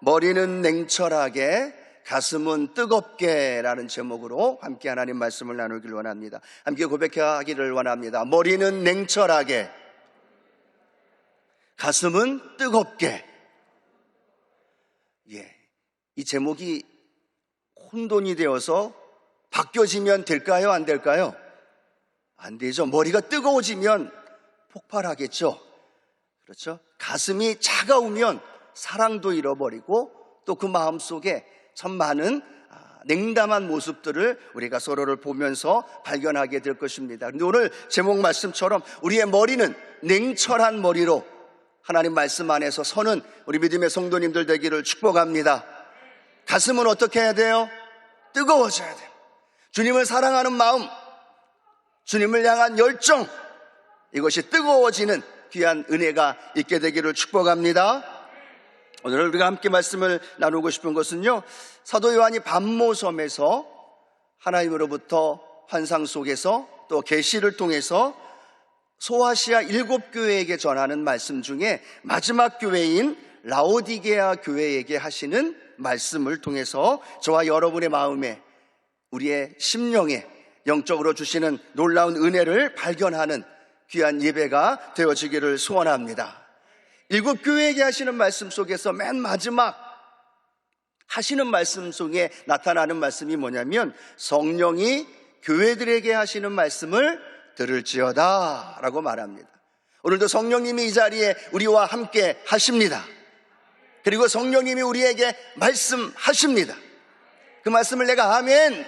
머리는 냉철하게 가슴은 뜨겁게 라는 제목으로 함께 하나님 말씀을 나누길 원합니다. 함께 고백하기를 원합니다. 머리는 냉철하게 가슴은 뜨겁게. 이 제목이 혼돈이 되어서 바뀌어지면 될까요? 안 될까요? 안 되죠. 머리가 뜨거워지면 폭발하겠죠. 그렇죠? 가슴이 차가우면 사랑도 잃어버리고 또 그 마음속에 참 많은 냉담한 모습들을 우리가 서로를 보면서 발견하게 될 것입니다. 그런데 오늘 제목 말씀처럼 우리의 머리는 냉철한 머리로 하나님 말씀 안에서 서는 우리 믿음의 성도님들 되기를 축복합니다. 가슴은 어떻게 해야 돼요? 뜨거워져야 돼요. 주님을 사랑하는 마음, 주님을 향한 열정, 이것이 뜨거워지는 귀한 은혜가 있게 되기를 축복합니다. 오늘 우리가 함께 말씀을 나누고 싶은 것은요, 사도 요한이 반모섬에서 하나님으로부터 환상 속에서 또 계시를 통해서 소아시아 7교회에게 전하는 말씀 중에 마지막 교회인 라오디게아 교회에게 하시는 말씀을 통해서 저와 여러분의 마음에, 우리의 심령에 영적으로 주시는 놀라운 은혜를 발견하는 귀한 예배가 되어지기를 소원합니다. 7교회에게 하시는 말씀 속에서 맨 마지막 하시는 말씀 속에 나타나는 말씀이 뭐냐면, 성령이 교회들에게 하시는 말씀을 들을지어다 라고 말합니다. 오늘도 성령님이 이 자리에 우리와 함께 하십니다. 그리고 성령님이 우리에게 말씀하십니다. 그 말씀을 내가 아멘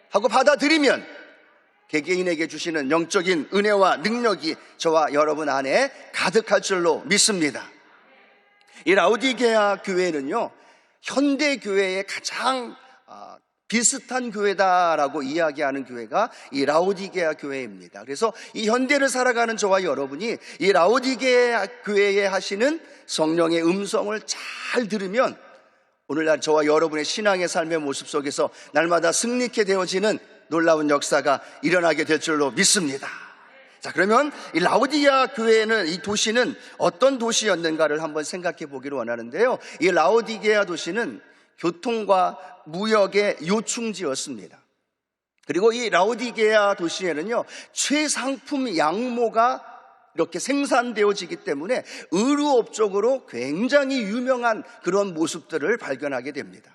하고 받아들이면 개개인에게 주시는 영적인 은혜와 능력이 저와 여러분 안에 가득할 줄로 믿습니다. 이 라오디게아 교회는요, 현대 교회의 가장 비슷한 교회다라고 이야기하는 교회가 이 라오디게아 교회입니다. 그래서 이 현대를 살아가는 저와 여러분이 이 라오디게아 교회에 하시는 성령의 음성을 잘 들으면 오늘날 저와 여러분의 신앙의 삶의 모습 속에서 날마다 승리케 되어지는 놀라운 역사가 일어나게 될 줄로 믿습니다. 자, 그러면 이 라오디게아 교회는, 이 도시는 어떤 도시였는가를 한번 생각해 보기를 원하는데요, 이 라오디게아 도시는 교통과 무역의 요충지였습니다. 그리고 이 라오디게아 도시에는요, 최상품 양모가 이렇게 생산되어지기 때문에 의류업적으로 굉장히 유명한 그런 모습들을 발견하게 됩니다.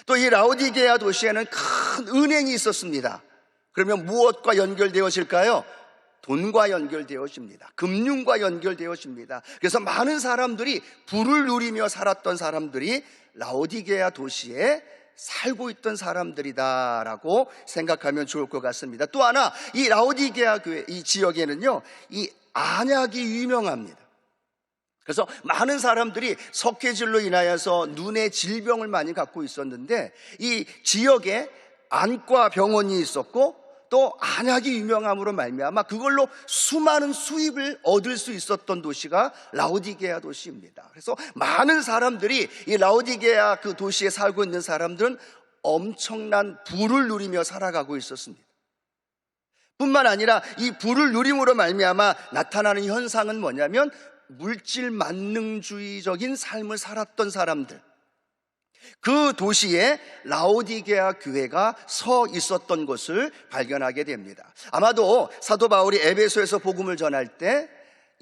또 이 라오디게아 도시에는 큰 은행이 있었습니다. 그러면 무엇과 연결되어질까요? 돈과 연결되어집니다. 금융과 연결되어집니다. 그래서 많은 사람들이 부를 누리며 살았던 사람들이 라오디게아 도시에 살고 있던 사람들이다라고 생각하면 좋을 것 같습니다. 또 하나, 이 라오디게아 교회 이 지역에는요, 이 안약이 유명합니다. 그래서 많은 사람들이 석회질로 인하여서 눈의 질병을 많이 갖고 있었는데, 이 지역에 안과 병원이 있었고 또 안약이 유명함으로 말미암아 그걸로 수많은 수입을 얻을 수 있었던 도시가 라오디게아 도시입니다. 그래서 많은 사람들이 이 라오디게아 그 도시에 살고 있는 사람들은 엄청난 부를 누리며 살아가고 있었습니다. 뿐만 아니라 이 부를 누림으로 말미암아 나타나는 현상은 뭐냐면, 물질 만능주의적인 삶을 살았던 사람들, 그 도시에 라오디게아 교회가 서 있었던 것을 발견하게 됩니다. 아마도 사도 바울이 에베소에서 복음을 전할 때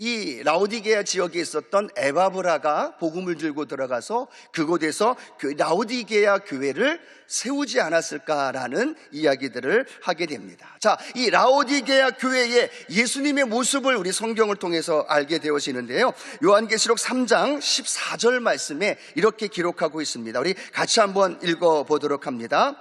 이 라오디게아 지역에 있었던 에바브라가 복음을 들고 들어가서 그곳에서 그 라오디게아 교회를 세우지 않았을까라는 이야기들을 하게 됩니다. 자, 이 라오디게아 교회의 예수님의 모습을 우리 성경을 통해서 알게 되어지는데요, 요한계시록 3장 14절 말씀에 이렇게 기록하고 있습니다. 우리 같이 한번 읽어보도록 합니다.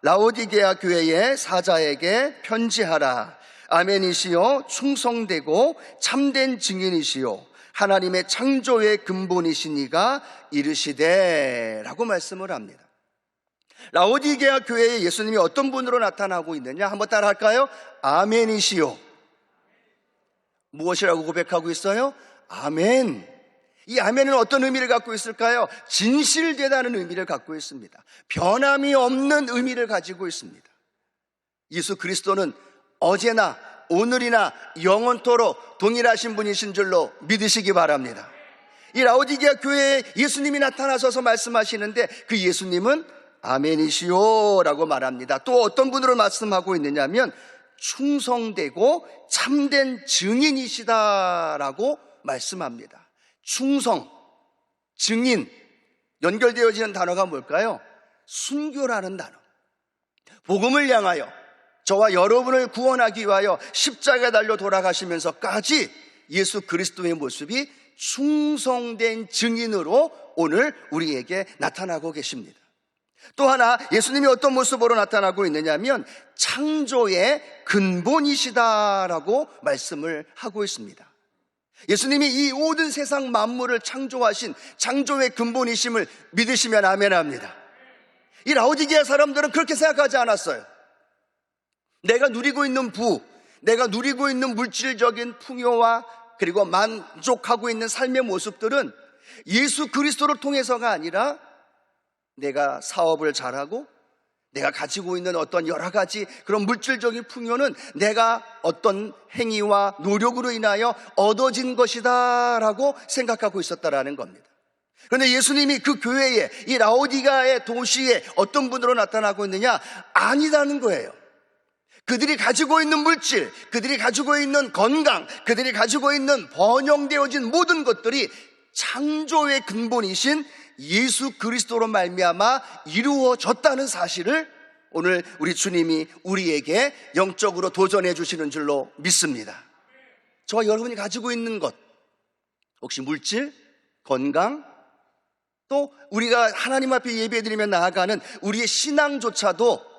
라오디게아 교회의 사자에게 편지하라. 아멘이시요, 충성되고 참된 증인이시요, 하나님의 창조의 근본이시니가 이르시되 라고 말씀을 합니다. 라오디게아 교회에 예수님이 어떤 분으로 나타나고 있느냐, 한번 따라 할까요? 아멘이시요. 무엇이라고 고백하고 있어요? 아멘. 이 아멘은 어떤 의미를 갖고 있을까요? 진실되다는 의미를 갖고 있습니다. 변함이 없는 의미를 가지고 있습니다. 예수 그리스도는 어제나 오늘이나 영원토록 동일하신 분이신 줄로 믿으시기 바랍니다. 이 라오디게아 교회에 예수님이 나타나셔서 말씀하시는데 그 예수님은 아멘이시오 라고 말합니다. 또 어떤 분으로 말씀하고 있느냐면 충성되고 참된 증인이시다라고 말씀합니다. 충성, 증인, 연결되어지는 단어가 뭘까요? 순교라는 단어. 복음을 향하여 저와 여러분을 구원하기 위하여 십자가에 달려 돌아가시면서까지 예수 그리스도의 모습이 충성된 증인으로 오늘 우리에게 나타나고 계십니다. 또 하나 예수님이 어떤 모습으로 나타나고 있느냐면 창조의 근본이시다라고 말씀을 하고 있습니다. 예수님이 이 모든 세상 만물을 창조하신 창조의 근본이심을 믿으시면 아멘합니다. 이 라오디게아 사람들은 그렇게 생각하지 않았어요. 내가 누리고 있는 내가 누리고 있는 물질적인 풍요와 그리고 만족하고 있는 삶의 모습들은 예수 그리스도를 통해서가 아니라 내가 사업을 잘하고 내가 가지고 있는 어떤 여러 가지 그런 물질적인 풍요는 내가 어떤 행위와 노력으로 인하여 얻어진 것이다 라고 생각하고 있었다라는 겁니다. 그런데 예수님이 그 교회에 이 라오디게아의 도시에 어떤 분으로 나타나고 있느냐? 아니라는 거예요. 그들이 가지고 있는 물질, 그들이 가지고 있는 건강, 그들이 가지고 있는 번영되어진 모든 것들이 창조의 근본이신 예수 그리스도로 말미암아 이루어졌다는 사실을 오늘 우리 주님이 우리에게 영적으로 도전해 주시는 줄로 믿습니다. 저와 여러분이 가지고 있는 것, 혹시 물질, 건강, 또 우리가 하나님 앞에 예배드리며 나아가는 우리의 신앙조차도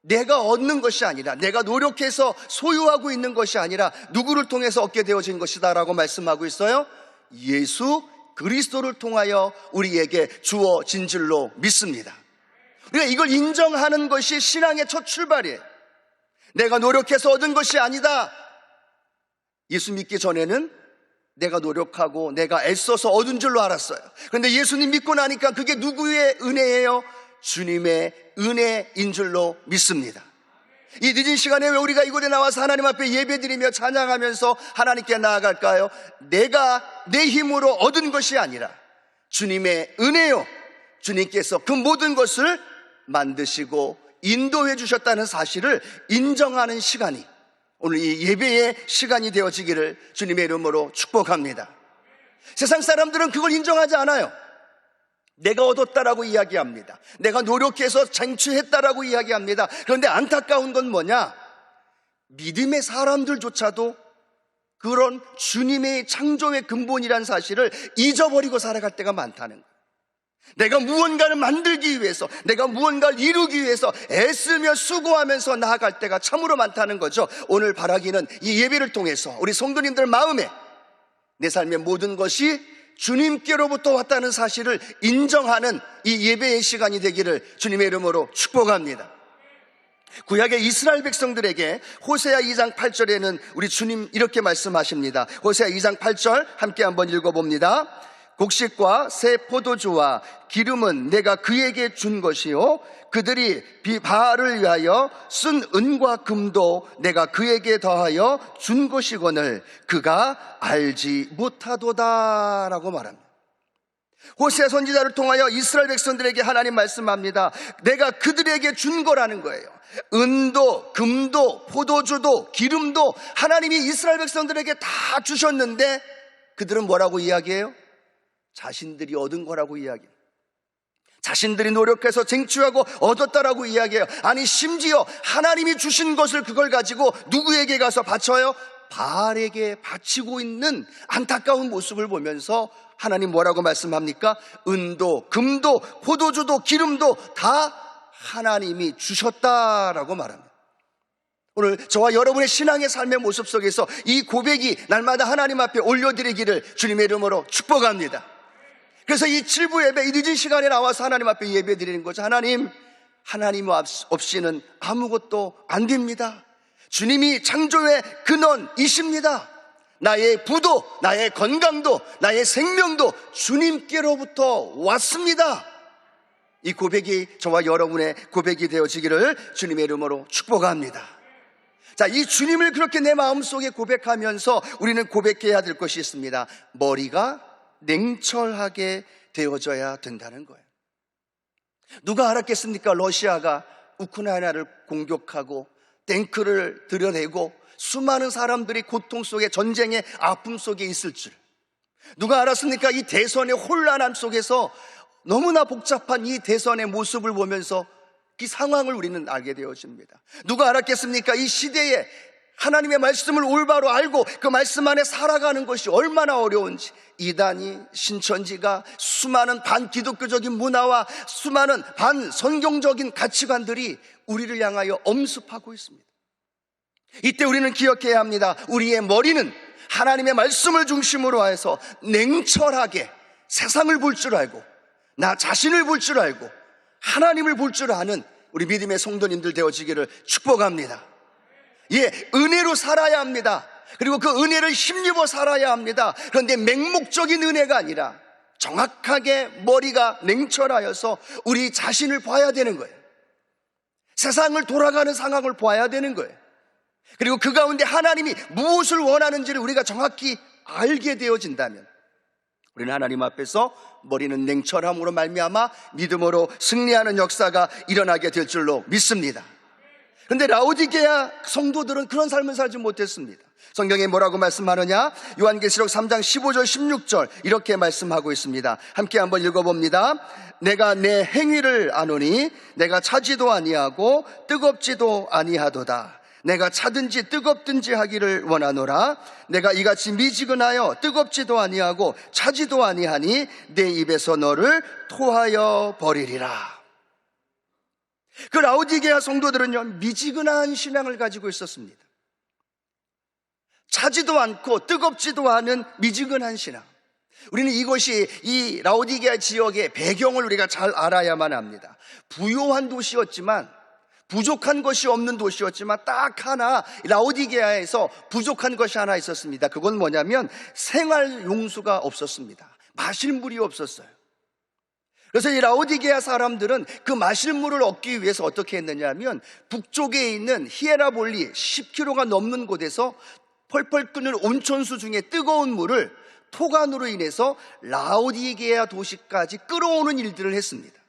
내가 얻는 것이 아니라, 내가 노력해서 소유하고 있는 것이 아니라 누구를 통해서 얻게 되어진 것이다 라고 말씀하고 있어요. 예수 그리스도를 통하여 우리에게 주어진 줄로 믿습니다. 우리가 이걸 인정하는 것이 신앙의 첫 출발이에요. 내가 노력해서 얻은 것이 아니다. 예수 믿기 전에는 내가 노력하고 내가 애써서 얻은 줄로 알았어요. 그런데 예수님 믿고 나니까 그게 누구의 은혜예요? 주님의 은혜인 줄로 믿습니다. 이 늦은 시간에 왜 우리가 이곳에 나와서 하나님 앞에 예배드리며 찬양하면서 하나님께 나아갈까요? 내가 내 힘으로 얻은 것이 아니라 주님의 은혜요, 주님께서 그 모든 것을 만드시고 인도해 주셨다는 사실을 인정하는 시간이 오늘 이 예배의 시간이 되어지기를 주님의 이름으로 축복합니다. 세상 사람들은 그걸 인정하지 않아요. 내가 얻었다라고 이야기합니다. 내가 노력해서 쟁취했다라고 이야기합니다. 그런데 안타까운 건 뭐냐? 믿음의 사람들조차도 그런 주님의 창조의 근본이라는 사실을 잊어버리고 살아갈 때가 많다는 거예요. 내가 무언가를 만들기 위해서, 내가 무언가를 이루기 위해서 애쓰며 수고하면서 나아갈 때가 참으로 많다는 거죠. 오늘 바라기는 이 예배를 통해서 우리 성도님들 마음에 내 삶의 모든 것이 주님께로부터 왔다는 사실을 인정하는 이 예배의 시간이 되기를 주님의 이름으로 축복합니다. 구약의 이스라엘 백성들에게 호세아 2장 8절에는 우리 주님 이렇게 말씀하십니다. 호세아 2장 8절 함께 한번 읽어봅니다. 곡식과 새 포도주와 기름은 내가 그에게 준 것이요 그들이 바알을 위하여 쓴 은과 금도 내가 그에게 더하여 준 것이거늘 그가 알지 못하도다 라고 말합니다. 호세아 선지자를 통하여 이스라엘 백성들에게 하나님 말씀합니다. 내가 그들에게 준 거라는 거예요. 은도, 금도, 포도주도, 기름도 하나님이 이스라엘 백성들에게 다 주셨는데 그들은 뭐라고 이야기해요? 자신들이 얻은 거라고 이야기해요. 자신들이 노력해서 쟁취하고 얻었다라고 이야기해요. 아니 심지어 하나님이 주신 것을 그걸 가지고 누구에게 가서 바쳐요? 바알에게 바치고 있는 안타까운 모습을 보면서 하나님 뭐라고 말씀합니까? 은도, 금도, 포도주도, 기름도 다 하나님이 주셨다라고 말합니다. 오늘 저와 여러분의 신앙의 삶의 모습 속에서 이 고백이 날마다 하나님 앞에 올려드리기를 주님의 이름으로 축복합니다. 그래서 이 7부 예배, 이 늦은 시간에 나와서 하나님 앞에 예배 드리는 거죠. 하나님 없이는 아무것도 안 됩니다. 주님이 창조의 근원이십니다. 나의 부도, 나의 건강도, 나의 생명도 주님께로부터 왔습니다. 이 고백이 저와 여러분의 고백이 되어지기를 주님의 이름으로 축복합니다. 자, 이 주님을 그렇게 내 마음속에 고백하면서 우리는 고백해야 될 것이 있습니다. 머리가 냉철하게 되어져야 된다는 거예요. 누가 알았겠습니까? 러시아가 우크라이나를 공격하고 탱크를 들여내고 수많은 사람들이 고통 속에, 전쟁의 아픔 속에 있을 줄. 누가 알았습니까? 이 대선의 혼란함 속에서 너무나 복잡한 이 대선의 모습을 보면서 이 상황을 우리는 알게 되어집니다. 누가 알았겠습니까? 이 시대에 하나님의 말씀을 올바로 알고 그 말씀 안에 살아가는 것이 얼마나 어려운지, 이단이, 신천지가, 수많은 반기독교적인 문화와 수많은 반성경적인 가치관들이 우리를 향하여 엄습하고 있습니다. 이때 우리는 기억해야 합니다. 우리의 머리는 하나님의 말씀을 중심으로 해서 냉철하게 세상을 볼 줄 알고, 나 자신을 볼 줄 알고, 하나님을 볼 줄 아는 우리 믿음의 성도님들 되어지기를 축복합니다. 예, 은혜로 살아야 합니다. 그리고 그 은혜를 힘입어 살아야 합니다. 그런데 맹목적인 은혜가 아니라 정확하게 머리가 냉철하여서 우리 자신을 봐야 되는 거예요. 세상을 돌아가는 상황을 봐야 되는 거예요. 그리고 그 가운데 하나님이 무엇을 원하는지를 우리가 정확히 알게 되어진다면 우리는 하나님 앞에서 머리는 냉철함으로 말미암아 믿음으로 승리하는 역사가 일어나게 될 줄로 믿습니다. 그런데 라오디게아 성도들은 그런 삶을 살지 못했습니다. 성경에 뭐라고 말씀하느냐? 요한계시록 3장 15절 16절 이렇게 말씀하고 있습니다. 함께 한번 읽어봅니다. 내가 내 행위를 아노니 내가 차지도 아니하고 뜨겁지도 아니하도다. 내가 차든지 뜨겁든지 하기를 원하노라. 내가 이같이 미지근하여 뜨겁지도 아니하고 차지도 아니하니 내 입에서 너를 토하여 버리리라. 그 라오디게아 성도들은요, 미지근한 신앙을 가지고 있었습니다. 차지도 않고 뜨겁지도 않은 미지근한 신앙. 우리는 이것이 이 라오디게아 지역의 배경을 우리가 잘 알아야만 합니다. 부요한 도시였지만, 부족한 것이 없는 도시였지만 딱 하나 라오디게아에서 부족한 것이 하나 있었습니다. 그건 뭐냐면 생활 용수가 없었습니다. 마실 물이 없었어요. 그래서 이 라오디게아 사람들은 그 마실 물을 얻기 위해서 어떻게 했느냐 하면 북쪽에 있는 히에라볼리 10km가 넘는 곳에서 펄펄 끓는 온천수 중에 뜨거운 물을 토간으로 인해서 라오디게아 도시까지 끌어오는 일들을 했습니다.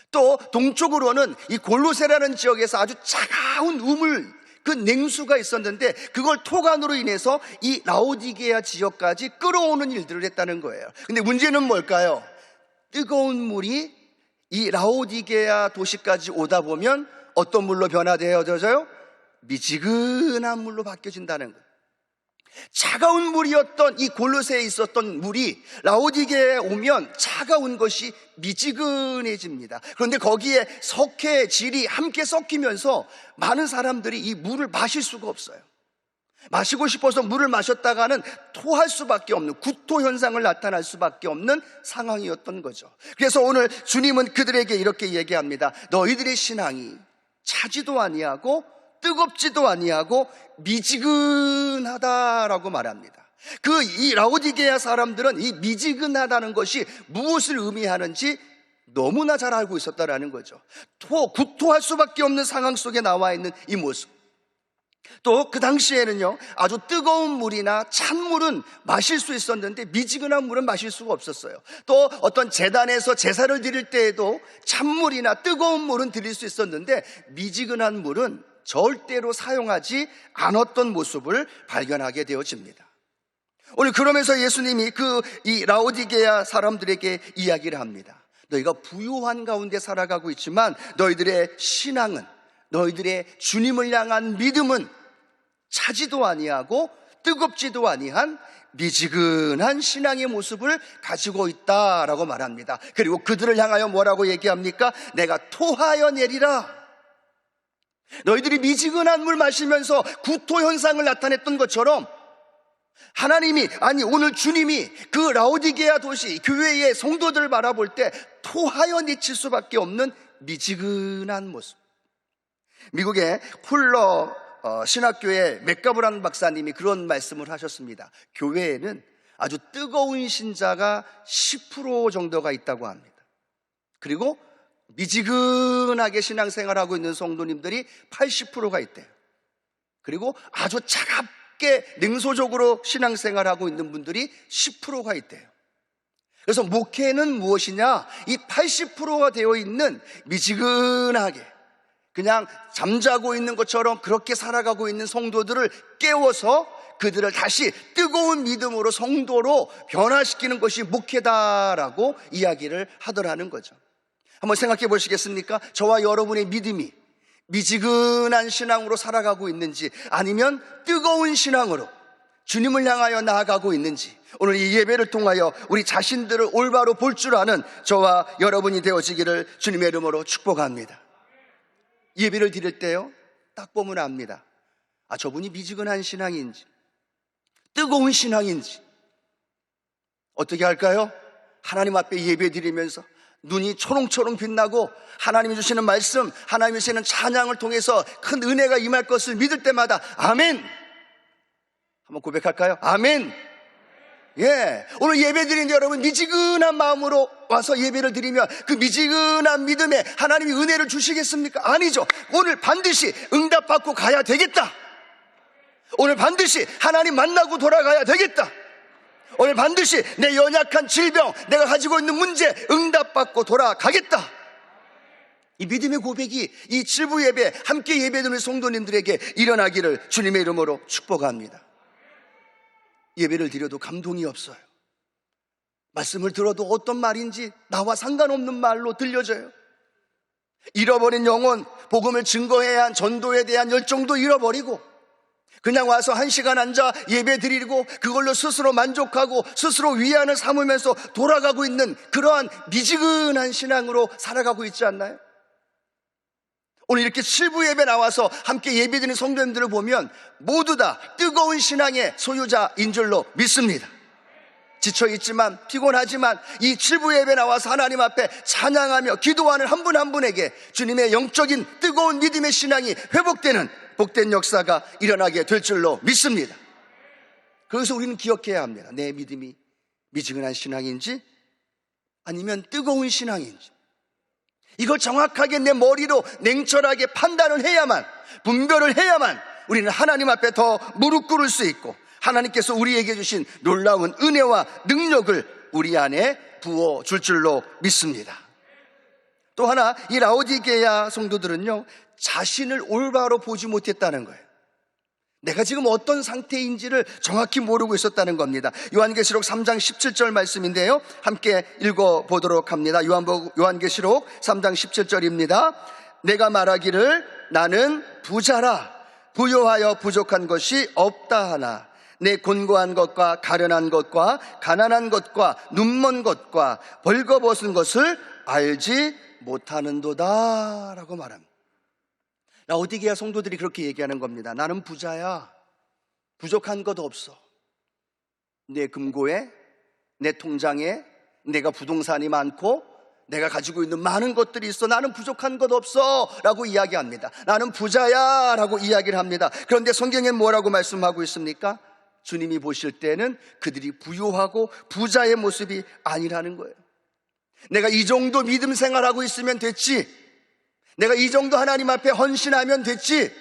또 동쪽으로는 이 골로세라는 지역에서 아주 차가운 우물, 그 냉수가 있었는데 그걸 토간으로 인해서 이 라오디게아 지역까지 끌어오는 일들을 했다는 거예요. 근데 문제는 뭘까요? 뜨거운 물이 이 라오디게아 도시까지 오다 보면 어떤 물로 변화되어져요? 미지근한 물로 바뀌어진다는 거예요. 차가운 물이었던 이 골로새에 있었던 물이 라오디게아에 오면 차가운 것이 미지근해집니다. 그런데 거기에 석회, 질이 함께 섞이면서 많은 사람들이 이 물을 마실 수가 없어요. 마시고 싶어서 물을 마셨다가는 토할 수밖에 없는, 구토 현상을 나타날 수밖에 없는 상황이었던 거죠. 그래서 오늘 주님은 그들에게 이렇게 얘기합니다. 너희들의 신앙이 차지도 아니하고 뜨겁지도 아니하고 미지근하다라고 말합니다. 이 라오디게아 사람들은 이 미지근하다는 것이 무엇을 의미하는지 너무나 잘 알고 있었다라는 거죠. 구토할 수밖에 없는 상황 속에 나와 있는 이 모습. 또 그 당시에는요, 아주 뜨거운 물이나 찬물은 마실 수 있었는데 미지근한 물은 마실 수가 없었어요. 또 어떤 제단에서 제사를 드릴 때에도 찬물이나 뜨거운 물은 드릴 수 있었는데 미지근한 물은 절대로 사용하지 않았던 모습을 발견하게 되어집니다. 오늘 그러면서 예수님이 이 라오디게아 사람들에게 이야기를 합니다. 너희가 부요한 가운데 살아가고 있지만 너희들의 신앙은, 너희들의 주님을 향한 믿음은 차지도 아니하고 뜨겁지도 아니한 미지근한 신앙의 모습을 가지고 있다라고 말합니다. 그리고 그들을 향하여 뭐라고 얘기합니까? 내가 토하여 내리라. 너희들이 미지근한 물 마시면서 구토 현상을 나타냈던 것처럼 하나님이, 아니 오늘 주님이 그 라오디게아 도시 교회의 성도들을 바라볼 때 토하여 내칠 수밖에 없는 미지근한 모습. 미국의 훌러 신학교의 맥가브란 박사님이 그런 말씀을 하셨습니다. 교회에는 아주 뜨거운 신자가 10% 정도가 있다고 합니다. 그리고 미지근하게 신앙생활하고 있는 성도님들이 80%가 있대요. 그리고 아주 차갑게 냉소적으로 신앙생활하고 있는 분들이 10%가 있대요. 그래서 목회는 무엇이냐? 이 80%가 되어 있는 미지근하게 그냥 잠자고 있는 것처럼 그렇게 살아가고 있는 성도들을 깨워서 그들을 다시 뜨거운 믿음으로 성도로 변화시키는 것이 목회다라고 이야기를 하더라는 거죠. 한번 생각해 보시겠습니까? 저와 여러분의 믿음이 미지근한 신앙으로 살아가고 있는지, 아니면 뜨거운 신앙으로 주님을 향하여 나아가고 있는지, 오늘 이 예배를 통하여 우리 자신들을 올바로 볼 줄 아는 저와 여러분이 되어지기를 주님의 이름으로 축복합니다. 예배를 드릴 때요, 딱 보면 압니다. 저분이 미지근한 신앙인지 뜨거운 신앙인지. 어떻게 할까요? 하나님 앞에 예배 드리면서 눈이 초롱초롱 빛나고 하나님이 주시는 말씀, 하나님이 주시는 찬양을 통해서 큰 은혜가 임할 것을 믿을 때마다 아멘! 한번 고백할까요? 아멘! 예, 오늘 예배 드리는 여러분 미지근한 마음으로 와서 예배를 드리면 그 미지근한 믿음에 하나님이 은혜를 주시겠습니까? 아니죠. 오늘 반드시 응답받고 가야 되겠다. 오늘 반드시 하나님 만나고 돌아가야 되겠다. 오늘 반드시 내 연약한 질병, 내가 가지고 있는 문제 응답받고 돌아가겠다. 이 믿음의 고백이 이 7부 예배 함께 예배드리는 성도님들에게 일어나기를 주님의 이름으로 축복합니다. 예배를 드려도 감동이 없어요. 말씀을 들어도 어떤 말인지 나와 상관없는 말로 들려져요. 잃어버린 영혼, 복음을 증거해야 한 전도에 대한 열정도 잃어버리고 그냥 와서 1시간 앉아 예배 드리고 그걸로 스스로 만족하고 스스로 위안을 삼으면서 돌아가고 있는 그러한 미지근한 신앙으로 살아가고 있지 않나요? 오늘 이렇게 7부 예배 나와서 함께 예배드리는 성도님들을 보면 모두 다 뜨거운 신앙의 소유자인 줄로 믿습니다. 지쳐있지만 피곤하지만 이 7부 예배 나와서 하나님 앞에 찬양하며 기도하는 한 분 한 분에게 주님의 영적인 뜨거운 믿음의 신앙이 회복되는 복된 역사가 일어나게 될 줄로 믿습니다. 그래서 우리는 기억해야 합니다. 내 믿음이 미지근한 신앙인지 아니면 뜨거운 신앙인지, 이걸 정확하게 내 머리로 냉철하게 판단을 해야만, 분별을 해야만 우리는 하나님 앞에 더 무릎 꿇을 수 있고 하나님께서 우리에게 주신 놀라운 은혜와 능력을 우리 안에 부어줄 줄로 믿습니다. 또 하나, 이 라오디게아 성도들은요, 자신을 올바로 보지 못했다는 거예요. 내가 지금 어떤 상태인지를 정확히 모르고 있었다는 겁니다. 요한계시록 3장 17절 말씀인데요, 함께 읽어보도록 합니다. 요한계시록 3장 17절입니다. 내가 말하기를 나는 부자라, 부요하여 부족한 것이 없다 하나 내 곤고한 것과 가련한 것과 가난한 것과 눈먼 것과 벌거벗은 것을 알지 못하는도다 라고 말합니다. 라오디게아 성도들이 그렇게 얘기하는 겁니다. 나는 부자야, 부족한 것 없어. 내 금고에, 내 통장에 내가 부동산이 많고 내가 가지고 있는 많은 것들이 있어. 나는 부족한 것 없어 라고 이야기합니다. 나는 부자야 라고 이야기를 합니다. 그런데 성경에 뭐라고 말씀하고 있습니까? 주님이 보실 때는 그들이 부유하고 부자의 모습이 아니라는 거예요. 내가 이 정도 믿음 생활하고 있으면 됐지, 내가 이 정도 하나님 앞에 헌신하면 됐지,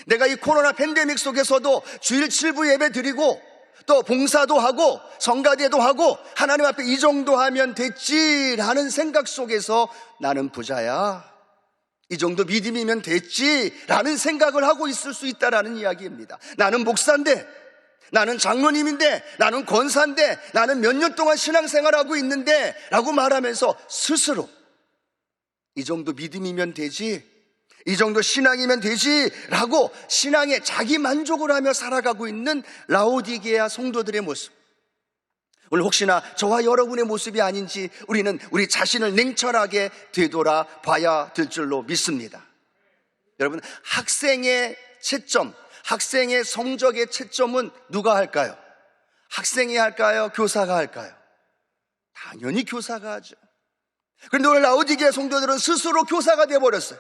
내가 이 코로나 팬데믹 속에서도 주일 7부 예배 드리고 또 봉사도 하고 성가대도 하고 하나님 앞에 이 정도 하면 됐지라는 생각 속에서 나는 부자야, 이 정도 믿음이면 됐지라는 생각을 하고 있을 수 있다라는 이야기입니다. 나는 목사인데, 나는 장로님인데, 나는 권사인데, 나는 몇 년 동안 신앙생활하고 있는데 라고 말하면서 스스로 이 정도 믿음이면 되지, 이 정도 신앙이면 되지 라고 신앙에 자기 만족을 하며 살아가고 있는 라오디게아 성도들의 모습, 오늘 혹시나 저와 여러분의 모습이 아닌지 우리는 우리 자신을 냉철하게 되돌아 봐야 될 줄로 믿습니다. 여러분, 학생의 채점, 학생의 성적의 채점은 누가 할까요? 학생이 할까요? 교사가 할까요? 당연히 교사가 하죠. 그런데 오늘 라오디게아 성도들은 스스로 교사가 되어버렸어요.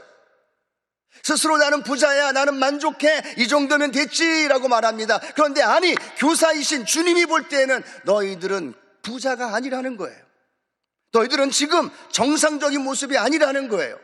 스스로 나는 부자야, 나는 만족해, 이 정도면 됐지라고 말합니다. 그런데 아니, 교사이신 주님이 볼 때에는 너희들은 부자가 아니라는 거예요. 너희들은 지금 정상적인 모습이 아니라는 거예요.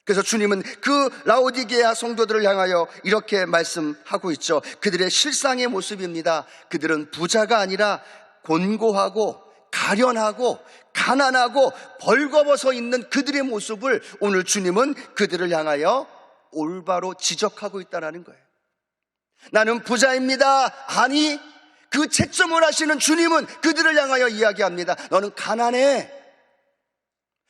그래서 주님은 그 라오디게아 성도들을 향하여 이렇게 말씀하고 있죠. 그들의 실상의 모습입니다. 그들은 부자가 아니라 곤고하고 가련하고 가난하고 벌거벗어 있는 그들의 모습을 오늘 주님은 그들을 향하여 올바로 지적하고 있다는 거예요. 나는 부자입니다. 아니, 그 채점을 하시는 주님은 그들을 향하여 이야기합니다. 너는 가난해.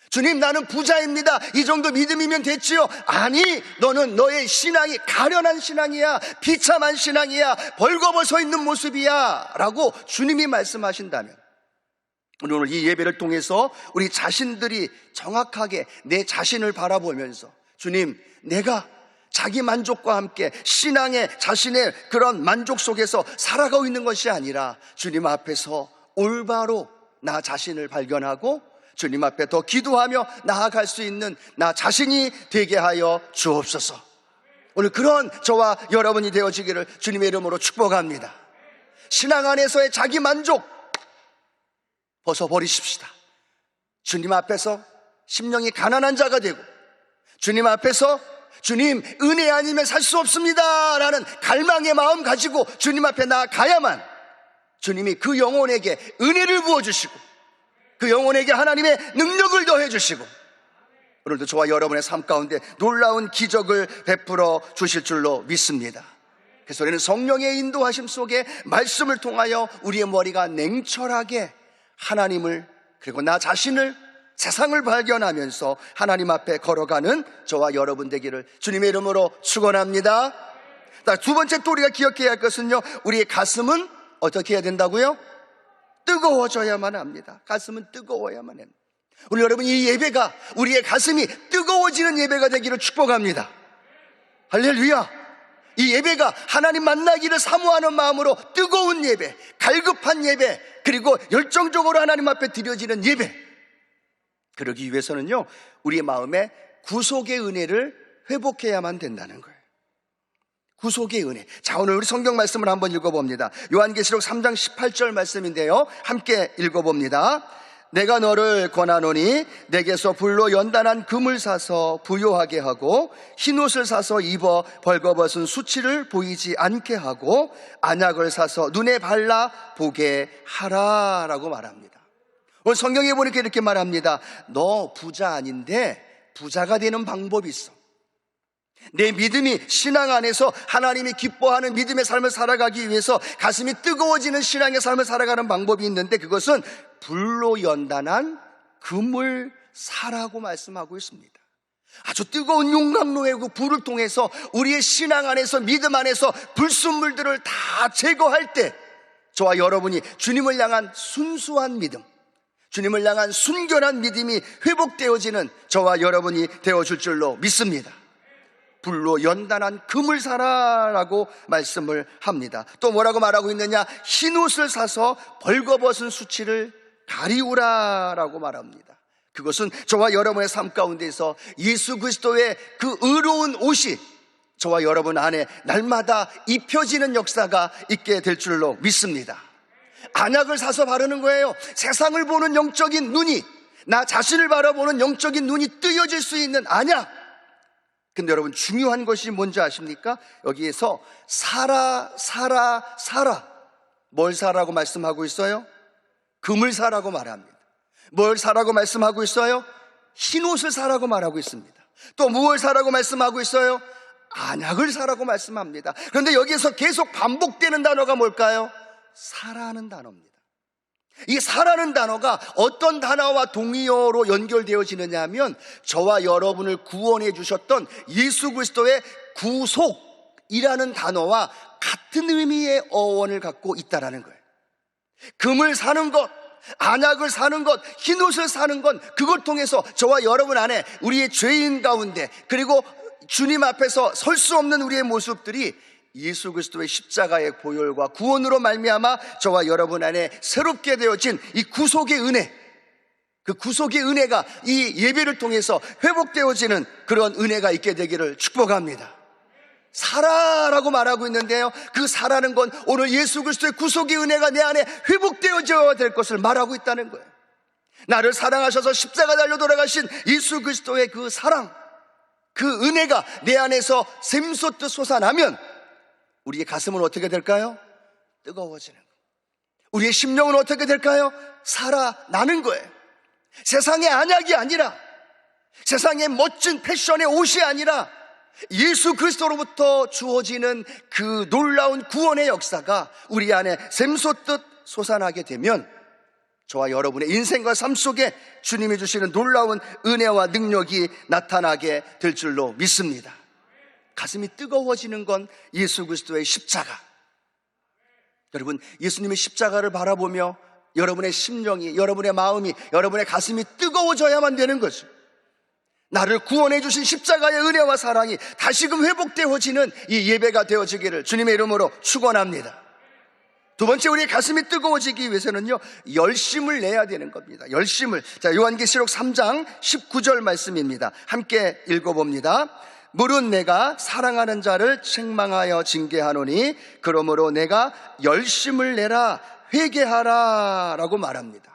주님, 나는 부자입니다. 이 정도 믿음이면 됐지요. 아니, 너는 너의 신앙이 가련한 신앙이야. 비참한 신앙이야. 벌거벗어 있는 모습이야 라고 주님이 말씀하신다면, 오늘 이 예배를 통해서 우리 자신들이 정확하게 내 자신을 바라보면서, 주님, 내가 자기 만족과 함께 신앙의 자신의 그런 만족 속에서 살아가고 있는 것이 아니라 주님 앞에서 올바로 나 자신을 발견하고 주님 앞에 더 기도하며 나아갈 수 있는 나 자신이 되게 하여 주옵소서. 오늘 그런 저와 여러분이 되어지기를 주님의 이름으로 축복합니다. 신앙 안에서의 자기 만족 벗어버리십시다. 주님 앞에서 심령이 가난한 자가 되고, 주님 앞에서 주님, 은혜 아니면 살 수 없습니다 라는 갈망의 마음 가지고 주님 앞에 나아가야만 주님이 그 영혼에게 은혜를 부어주시고 그 영혼에게 하나님의 능력을 더해주시고 오늘도 저와 여러분의 삶 가운데 놀라운 기적을 베풀어 주실 줄로 믿습니다. 그래서 우리는 성령의 인도하심 속에 말씀을 통하여 우리의 머리가 냉철하게 하나님을, 그리고 나 자신을, 세상을 발견하면서 하나님 앞에 걸어가는 저와 여러분 되기를 주님의 이름으로 축원합니다. 두 번째 또 우리가 기억해야 할 것은요, 우리의 가슴은 어떻게 해야 된다고요? 뜨거워져야만 합니다. 가슴은 뜨거워야만 합니다. 우리 여러분, 이 예배가 우리의 가슴이 뜨거워지는 예배가 되기를 축복합니다. 할렐루야. 이 예배가 하나님 만나기를 사모하는 마음으로 뜨거운 예배, 갈급한 예배, 그리고 열정적으로 하나님 앞에 드려지는 예배, 그러기 위해서는요, 우리의 마음에 구속의 은혜를 회복해야만 된다는 거예요. 구속의 은혜. 자, 오늘 우리 성경 말씀을 한번 읽어봅니다. 요한계시록 3장 18절 말씀인데요, 함께 읽어봅니다. 내가 너를 권하노니 내게서 불로 연단한 금을 사서 부요하게 하고 흰옷을 사서 입어 벌거벗은 수치를 보이지 않게 하고 안약을 사서 눈에 발라 보게 하라 라고 말합니다. 오늘 성경에 보니까 이렇게 말합니다. 너 부자 아닌데 부자가 되는 방법이 있어. 내 믿음이 신앙 안에서 하나님이 기뻐하는 믿음의 삶을 살아가기 위해서 가슴이 뜨거워지는 신앙의 삶을 살아가는 방법이 있는데, 그것은 불로 연단한 금을 사라고 말씀하고 있습니다. 아주 뜨거운 용광로의 그 불을 통해서 우리의 신앙 안에서, 믿음 안에서 불순물들을 다 제거할 때 저와 여러분이 주님을 향한 순수한 믿음, 주님을 향한 순결한 믿음이 회복되어지는 저와 여러분이 되어줄 줄로 믿습니다. 불로 연단한 금을 사라라고 말씀을 합니다. 또 뭐라고 말하고 있느냐? 흰옷을 사서 벌거벗은 수치를 가리우라라고 말합니다. 그것은 저와 여러분의 삶 가운데서 예수 그리스도의 그 의로운 옷이 저와 여러분 안에 날마다 입혀지는 역사가 있게 될 줄로 믿습니다. 안약을 사서 바르는 거예요. 세상을 보는 영적인 눈이, 나 자신을 바라보는 영적인 눈이 뜨여질 수 있는 안약. 근데 여러분, 중요한 것이 뭔지 아십니까? 여기에서 사라. 뭘 사라고 말씀하고 있어요? 금을 사라고 말합니다. 뭘 사라고 말씀하고 있어요? 흰옷을 사라고 말하고 있습니다. 또 무엇을 사라고 말씀하고 있어요? 안약을 사라고 말씀합니다. 그런데 여기에서 계속 반복되는 단어가 뭘까요? 사라는 단어입니다. 이 사라는 단어가 어떤 단어와 동의어로 연결되어지느냐 하면, 저와 여러분을 구원해 주셨던 예수 그리스도의 구속이라는 단어와 같은 의미의 어원을 갖고 있다는 거예요. 금을 사는 것, 안약을 사는 것, 흰옷을 사는 것, 그걸 통해서 저와 여러분 안에 우리의 죄인 가운데, 그리고 주님 앞에서 설 수 없는 우리의 모습들이 예수 그리스도의 십자가의 보혈과 구원으로 말미암아 저와 여러분 안에 새롭게 되어진 이 구속의 은혜, 그 구속의 은혜가 이 예배를 통해서 회복되어지는 그런 은혜가 있게 되기를 축복합니다. 사라라고 말하고 있는데요, 그 사라는 건 오늘 예수 그리스도의 구속의 은혜가 내 안에 회복되어져야 될 것을 말하고 있다는 거예요. 나를 사랑하셔서 십자가 달려 돌아가신 예수 그리스도의 그 사랑, 그 은혜가 내 안에서 샘솟듯 솟아나면 우리의 가슴은 어떻게 될까요? 뜨거워지는 거예요. 우리의 심령은 어떻게 될까요? 살아나는 거예요. 세상의 안약이 아니라, 세상의 멋진 패션의 옷이 아니라 예수 그리스도로부터 주어지는 그 놀라운 구원의 역사가 우리 안에 샘솟듯 솟아나게 되면 저와 여러분의 인생과 삶 속에 주님이 주시는 놀라운 은혜와 능력이 나타나게 될 줄로 믿습니다. 가슴이 뜨거워지는 건 예수 그리스도의 십자가. 여러분, 예수님의 십자가를 바라보며 여러분의 심령이, 여러분의 마음이, 여러분의 가슴이 뜨거워져야만 되는 거죠. 나를 구원해 주신 십자가의 은혜와 사랑이 다시금 회복되어지는 이 예배가 되어지기를 주님의 이름으로 축원합니다. 두 번째, 우리의 가슴이 뜨거워지기 위해서는요, 열심을 내야 되는 겁니다. 열심을. 자, 요한계시록 3장 19절 말씀입니다. 함께 읽어봅니다. 물은 내가 사랑하는 자를 책망하여 징계하노니 그러므로 내가 열심을 내라 회개하라 라고 말합니다.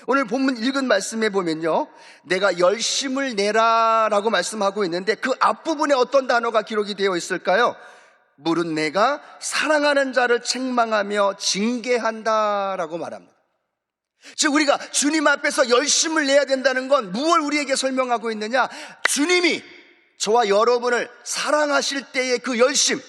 오늘 본문 읽은 말씀에 보면요, 내가 열심을 내라 라고 말씀하고 있는데 그 앞부분에 어떤 단어가 기록이 되어 있을까요? 물은 내가 사랑하는 자를 책망하며 징계한다 라고 말합니다. 즉 우리가 주님 앞에서 열심을 내야 된다는 건 무엇을 우리에게 설명하고 있느냐? 주님이 저와 여러분을 사랑하실 때의 그 열심,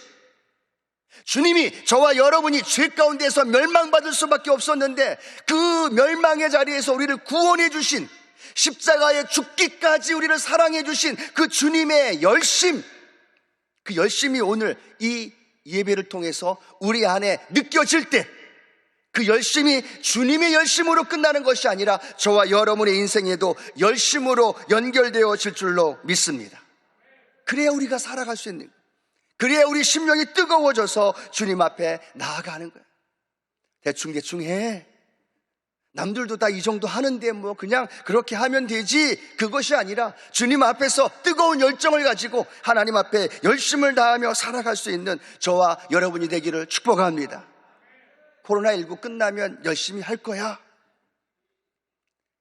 주님이 저와 여러분이 죄 가운데서 멸망받을 수밖에 없었는데 그 멸망의 자리에서 우리를 구원해 주신, 십자가에 죽기까지 우리를 사랑해 주신 그 주님의 열심, 그 열심이 오늘 이 예배를 통해서 우리 안에 느껴질 때 그 열심이 주님의 열심으로 끝나는 것이 아니라 저와 여러분의 인생에도 열심으로 연결되어질 줄로 믿습니다. 그래야 우리가 살아갈 수 있는 거예요. 그래야 우리 심령이 뜨거워져서 주님 앞에 나아가는 거예요. 대충 해. 남들도 다 이 정도 하는데 뭐 그냥 그렇게 하면 되지. 그것이 아니라 주님 앞에서 뜨거운 열정을 가지고 하나님 앞에 열심을 다하며 살아갈 수 있는 저와 여러분이 되기를 축복합니다. 코로나19 끝나면 열심히 할 거야.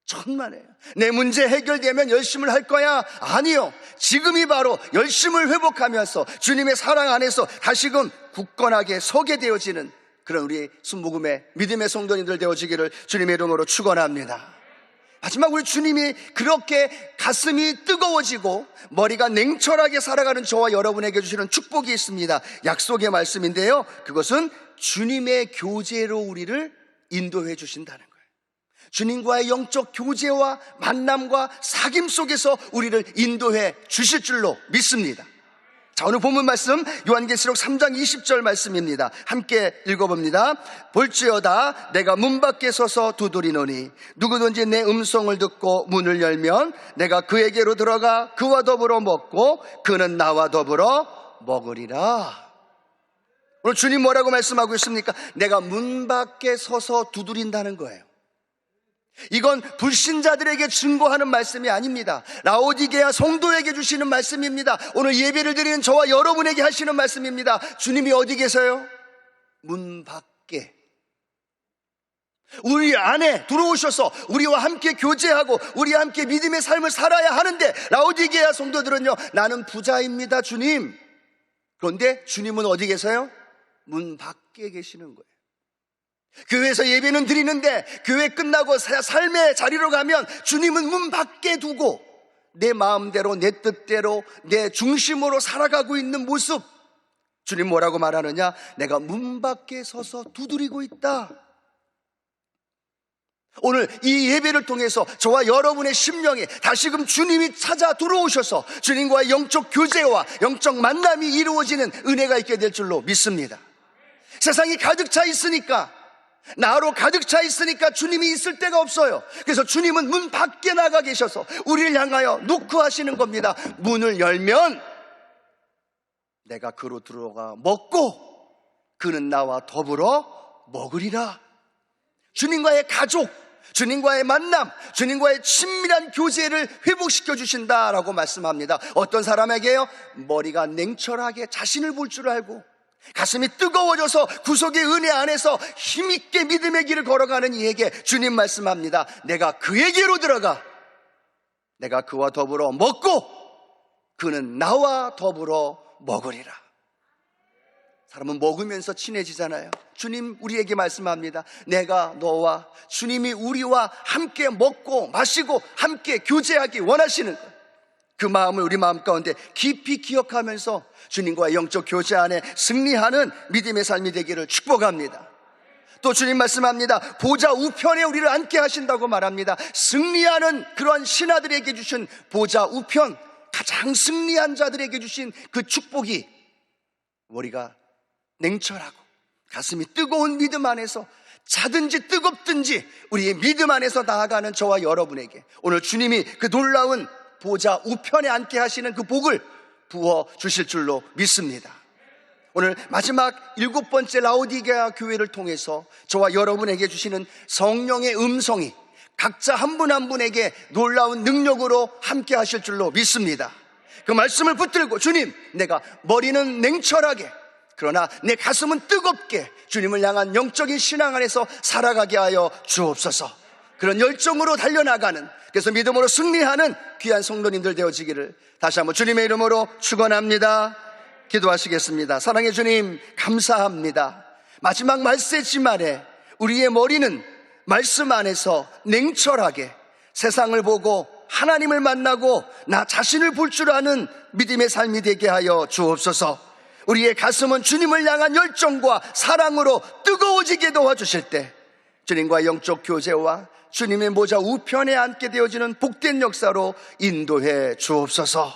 천만에요. 내 문제 해결되면 열심을 할 거야. 아니요. 지금이 바로 열심을 회복하면서 주님의 사랑 안에서 다시금 굳건하게 서게 되어지는 그런 우리 순복음의 믿음의 성도님들 되어지기를 주님의 이름으로 축원합니다. 하지만 우리 주님이 그렇게 가슴이 뜨거워지고 머리가 냉철하게 살아가는 저와 여러분에게 주시는 축복이 있습니다. 약속의 말씀인데요, 그것은 주님의 교제로 우리를 인도해 주신다는 거예요. 주님과의 영적 교제와 만남과 사귐 속에서 우리를 인도해 주실 줄로 믿습니다. 자, 오늘 본문 말씀 요한계시록 3장 20절 말씀입니다. 함께 읽어봅니다. 볼지어다 내가 문 밖에 서서 두드리노니 누구든지 내 음성을 듣고 문을 열면 내가 그에게로 들어가 그와 더불어 먹고 그는 나와 더불어 먹으리라. 오늘 주님 뭐라고 말씀하고 있습니까? 내가 문 밖에 서서 두드린다는 거예요. 이건 불신자들에게 증거하는 말씀이 아닙니다. 라오디게아 성도에게 주시는 말씀입니다. 오늘 예배를 드리는 저와 여러분에게 하시는 말씀입니다. 주님이 어디 계세요? 문 밖에. 우리 안에 들어오셔서 우리와 함께 교제하고 우리와 함께 믿음의 삶을 살아야 하는데 라오디게아 성도들은요, 나는 부자입니다 주님. 그런데 주님은 어디 계세요? 문 밖에 계시는 거예요. 교회에서 예배는 드리는데 교회 끝나고 삶의 자리로 가면 주님은 문 밖에 두고 내 마음대로 내 뜻대로 내 중심으로 살아가고 있는 모습. 주님 뭐라고 말하느냐? 내가 문 밖에 서서 두드리고 있다. 오늘 이 예배를 통해서 저와 여러분의 심령에 다시금 주님이 찾아 들어오셔서 주님과의 영적 교제와 영적 만남이 이루어지는 은혜가 있게 될 줄로 믿습니다. 세상이 가득 차 있으니까, 나로 가득 차 있으니까 주님이 있을 데가 없어요. 그래서 주님은 문 밖에 나가 계셔서 우리를 향하여 노크하시는 겁니다. 문을 열면 내가 그로 들어가 먹고 그는 나와 더불어 먹으리라. 주님과의 가족, 주님과의 만남, 주님과의 친밀한 교제를 회복시켜 주신다라고 말씀합니다. 어떤 사람에게요? 머리가 냉철하게 자신을 볼 줄 알고 가슴이 뜨거워져서 구속의 은혜 안에서 힘있게 믿음의 길을 걸어가는 이에게 주님 말씀합니다. 내가 그에게로 들어가 내가 그와 더불어 먹고 그는 나와 더불어 먹으리라. 사람은 먹으면서 친해지잖아요. 주님 우리에게 말씀합니다. 내가 너와 주님이 우리와 함께 먹고 마시고 함께 교제하기 원하시는 것. 그 마음을 우리 마음 가운데 깊이 기억하면서 주님과의 영적 교제 안에 승리하는 믿음의 삶이 되기를 축복합니다. 또 주님 말씀합니다. 보좌 우편에 우리를 앉게 하신다고 말합니다. 승리하는 그러한 신하들에게 주신 보좌 우편, 가장 승리한 자들에게 주신 그 축복이 우리가 냉철하고 가슴이 뜨거운 믿음 안에서 자든지 뜨겁든지 우리의 믿음 안에서 나아가는 저와 여러분에게 오늘 주님이 그 놀라운 보좌 우편에 앉게 하시는 그 복을 부어 주실 줄로 믿습니다. 오늘 마지막 7번째 라오디게아 교회를 통해서 저와 여러분에게 주시는 성령의 음성이 각자 한 분 한 분에게 놀라운 능력으로 함께 하실 줄로 믿습니다. 그 말씀을 붙들고 주님, 내가 머리는 냉철하게 그러나 내 가슴은 뜨겁게 주님을 향한 영적인 신앙 안에서 살아가게 하여 주옵소서. 그런 열정으로 달려나가는, 그래서 믿음으로 승리하는 귀한 성도님들 되어지기를 다시 한번 주님의 이름으로 축원합니다. 기도하시겠습니다. 사랑의 주님, 감사합니다. 마지막 말세지 말에 우리의 머리는 말씀 안에서 냉철하게 세상을 보고 하나님을 만나고 나 자신을 볼 줄 아는 믿음의 삶이 되게 하여 주옵소서. 우리의 가슴은 주님을 향한 열정과 사랑으로 뜨거워지게 도와주실 때 주님과 영적 교제와 주님의 보좌 우편에 앉게 되어지는 복된 역사로 인도해 주옵소서.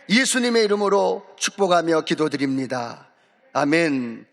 예수님의 이름으로 축복하며 기도드립니다. 아멘.